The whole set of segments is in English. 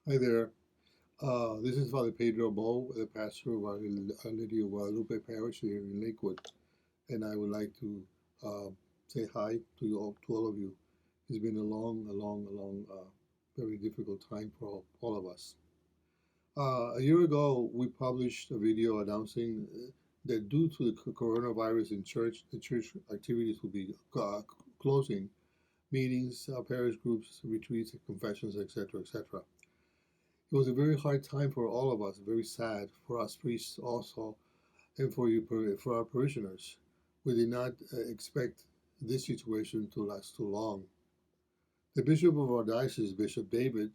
Hi there. This is Father Pedro Bo, the pastor of Our Lady of Guadalupe Parish here in Lakewood, and I would like to uh, say hi to all of you. It's been a long, very difficult time for all of us. A year ago, we published a video announcing that due to the coronavirus in church, the church activities will be closing, meetings, parish groups, retreats, confessions, etc., etc. It was a very hard time for all of us, very sad for us priests also, and for our parishioners. We did not expect this situation to last too long. The Bishop of our diocese, Bishop David,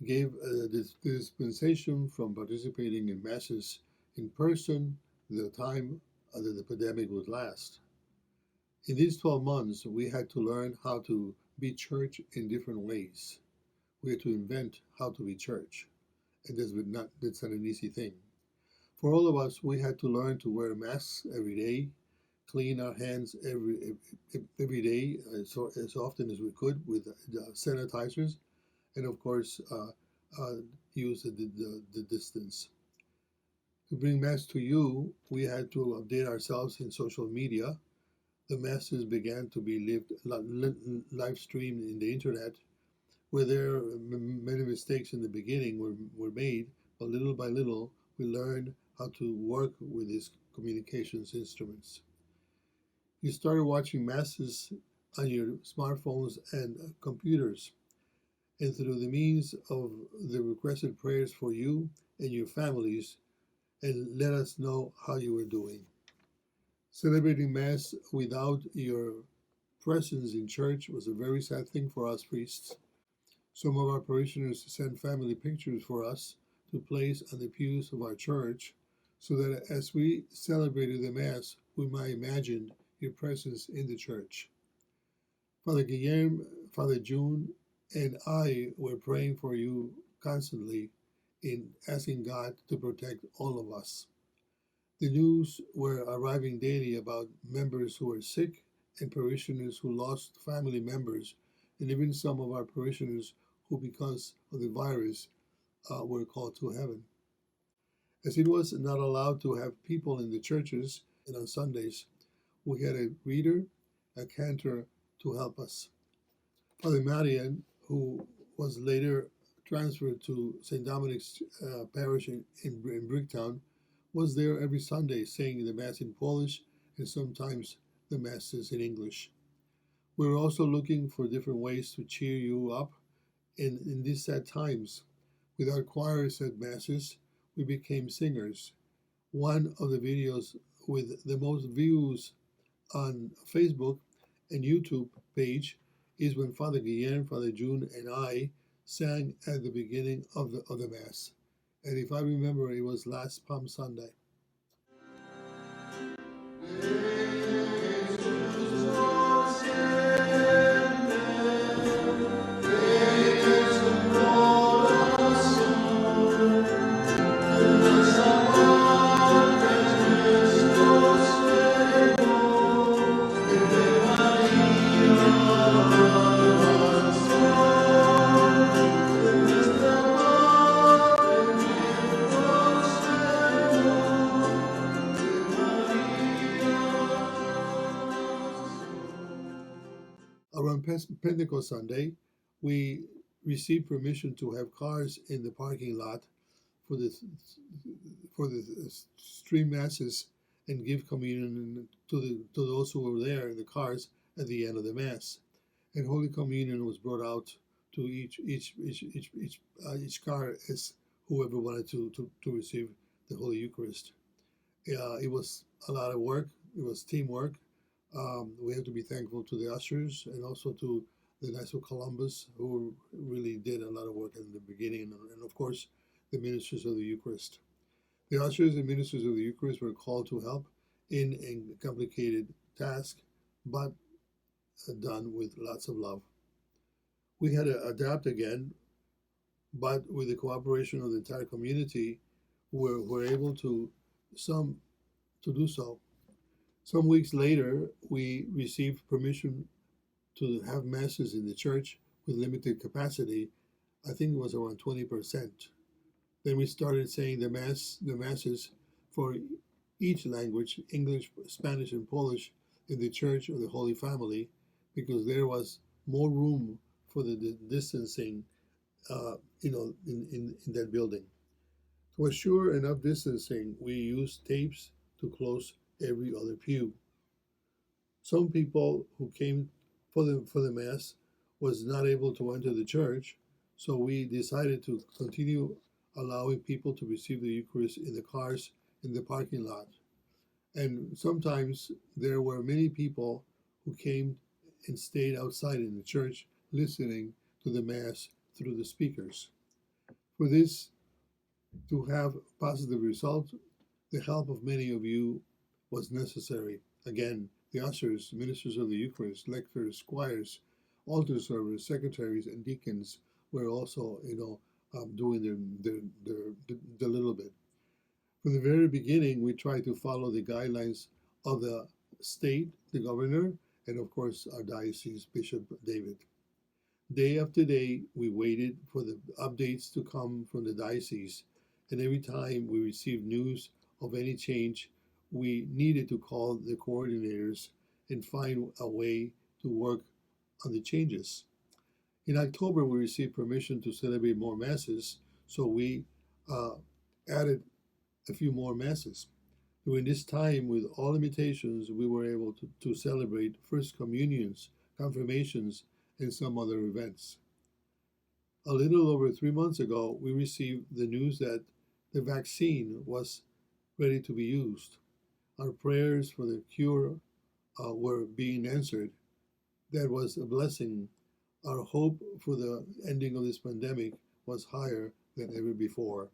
gave this dispensation from participating in masses in person the time that the pandemic would last. In these 12 months, we had to learn how to be church in different ways. We had to invent how to be church, and that's not an easy thing. For all of us, we had to learn to wear masks every day, clean our hands every day as often as we could with sanitizers, and of course, use the distance. To bring Mass to you, we had to update ourselves in social media. The Masses began to be live streamed in the internet, where many mistakes in the beginning were made, but little by little, we learned how to work with these communications instruments. You started watching masses on your smartphones and computers, and through the means of the requested prayers for you and your families, and let us know how you were doing. Celebrating Mass without your presence in church was a very sad thing for us priests. Some of our parishioners sent family pictures for us to place on the pews of our church so that as we celebrated the Mass, we might imagine your presence in the church. Father Guillermo, Father June, and I were praying for you constantly in asking God to protect all of us. The news were arriving daily about members who were sick and parishioners who lost family members, and even some of our parishioners who, because of the virus, were called to heaven. As it was not allowed to have people in the churches and on Sundays, we had a reader, a cantor to help us. Father Marian, who was later transferred to St. Dominic's Parish in Bricktown, was there every Sunday saying the Mass in Polish and sometimes the Masses in English. We were also looking for different ways to cheer you up in these sad times. With our choirs at Masses, we became singers. One of the videos with the most views on Facebook and YouTube page is when Father Guillermo, Father June, and I sang at the beginning of the Mass. And if I remember, it was last Palm Sunday. Around Pentecost Sunday, we received permission to have cars in the parking lot for the stream masses and give communion to those who were there in the cars at the end of the mass. And Holy Communion was brought out to each car as whoever wanted to receive the Holy Eucharist. It was a lot of work. It was teamwork. We have to be thankful to the ushers and also to the Knights of Columbus, who really did a lot of work in the beginning, and of course, the ministers of the Eucharist. The ushers and ministers of the Eucharist were called to help in a complicated task, but done with lots of love. We had to adapt again, but with the cooperation of the entire community, we're able to do so. Some weeks later, we received permission to have masses in the church with limited capacity I think it was around 20%. Then we started saying the masses for each language, English, Spanish, and Polish, in the Church of the Holy Family, because there was more room for the distancing, in that building. To assure enough distancing, we used tapes to close every other pew. Some people who came for the mass was not able to enter the church, so we decided to continue allowing people to receive the Eucharist in the cars in the parking lot. And sometimes there were many people who came and stayed outside in the church listening to the Mass through the speakers. For this to have positive results, the help of many of you was necessary. Again, the ushers, ministers of the Eucharist, lectors, squires, altar servers, secretaries, and deacons were also, doing their little bit. From the very beginning, we tried to follow the guidelines of the state, the governor, and of course our diocese, Bishop David. Day after day, we waited for the updates to come from the diocese, and every time we received news of any change, we needed to call the coordinators and find a way to work on the changes. In October, we received permission to celebrate more masses, so we added a few more masses. During this time, with all limitations, we were able to celebrate First Communions, confirmations, and some other events. A little over 3 months ago, we received the news that the vaccine was ready to be used. Our prayers for the cure were being answered. That was a blessing. Our hope for the ending of this pandemic was higher than ever before.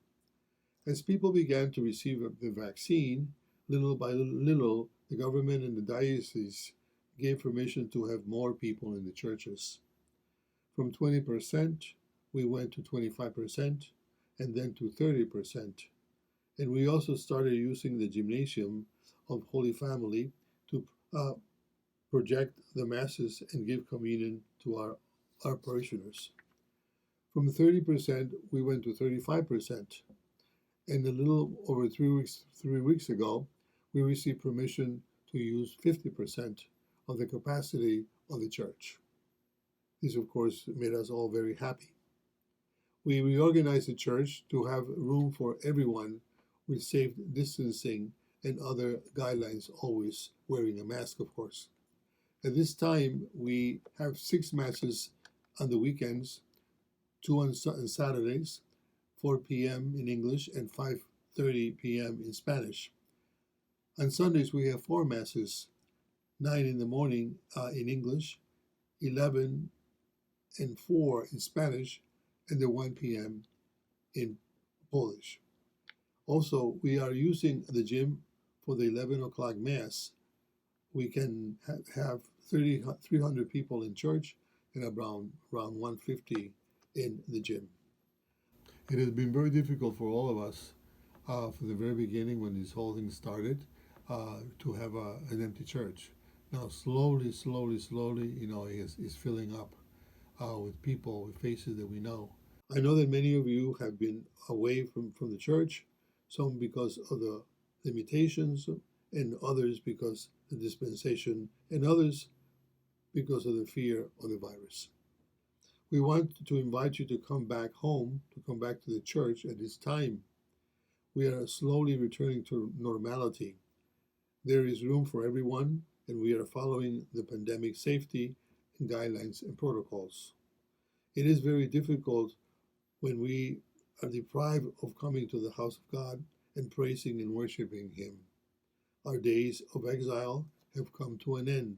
As people began to receive the vaccine, little by little, the government and the diocese gave permission to have more people in the churches. From 20%, we went to 25%, and then to 30%. And we also started using the gymnasium of Holy Family to project the masses and give communion to our parishioners. From 30%, we went to 35%. And a little over 3 weeks ago, we received permission to use 50% of the capacity of the church. This, of course, made us all very happy. We reorganized the church to have room for everyone with safe distancing and other guidelines, always wearing a mask, of course. At this time, we have 6 masses on the weekends, 2 on Saturdays, 4 p.m. in English and 5:30 p.m. in Spanish. On Sundays, we have 4 masses, 9 in the morning in English, 11 and 4 in Spanish, and the 1 p.m. in Polish. Also, we are using the gym for the 11 o'clock Mass. We can have 300 people in church and around 150 in the gym. It has been very difficult for all of us from the very beginning when this whole thing started to have an empty church. Now, slowly, it's filling up with people, with faces that we know. I know that many of you have been away from the church, some because of the limitations, and others because of the dispensation, and others because of the fear of the virus. We want to invite you to come back home, to come back to the church at this time. We are slowly returning to normality. There is room for everyone, and we are following the pandemic safety and guidelines and protocols. It is very difficult when we are deprived of coming to the house of God and praising and worshiping Him. Our days of exile have come to an end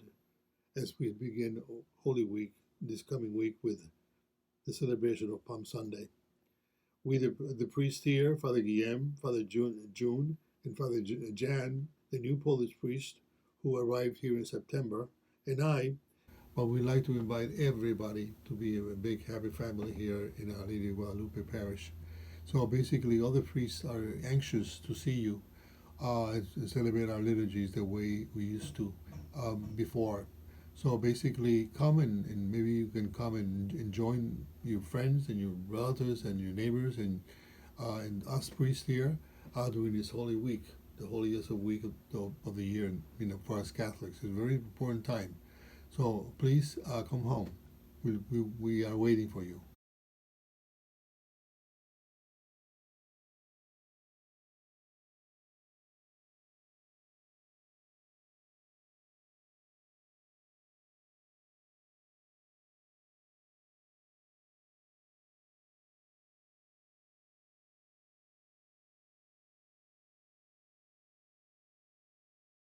as we begin Holy Week, this coming week, with the celebration of Palm Sunday. We, the priest here, Father Guillem, Father June, and Father Jan, the new Polish priest who arrived here in September, and I, but we'd like to invite everybody to be a big happy family here in Our Lady of Guadalupe Parish. So basically, all the priests are anxious to see you and celebrate our liturgies the way we used to before. So basically, come and maybe you can come and join your friends and your relatives and your neighbors and us priests here during this Holy Week, the holiest of week of the year, for us Catholics. It's a very important time. So please come home. We are waiting for you.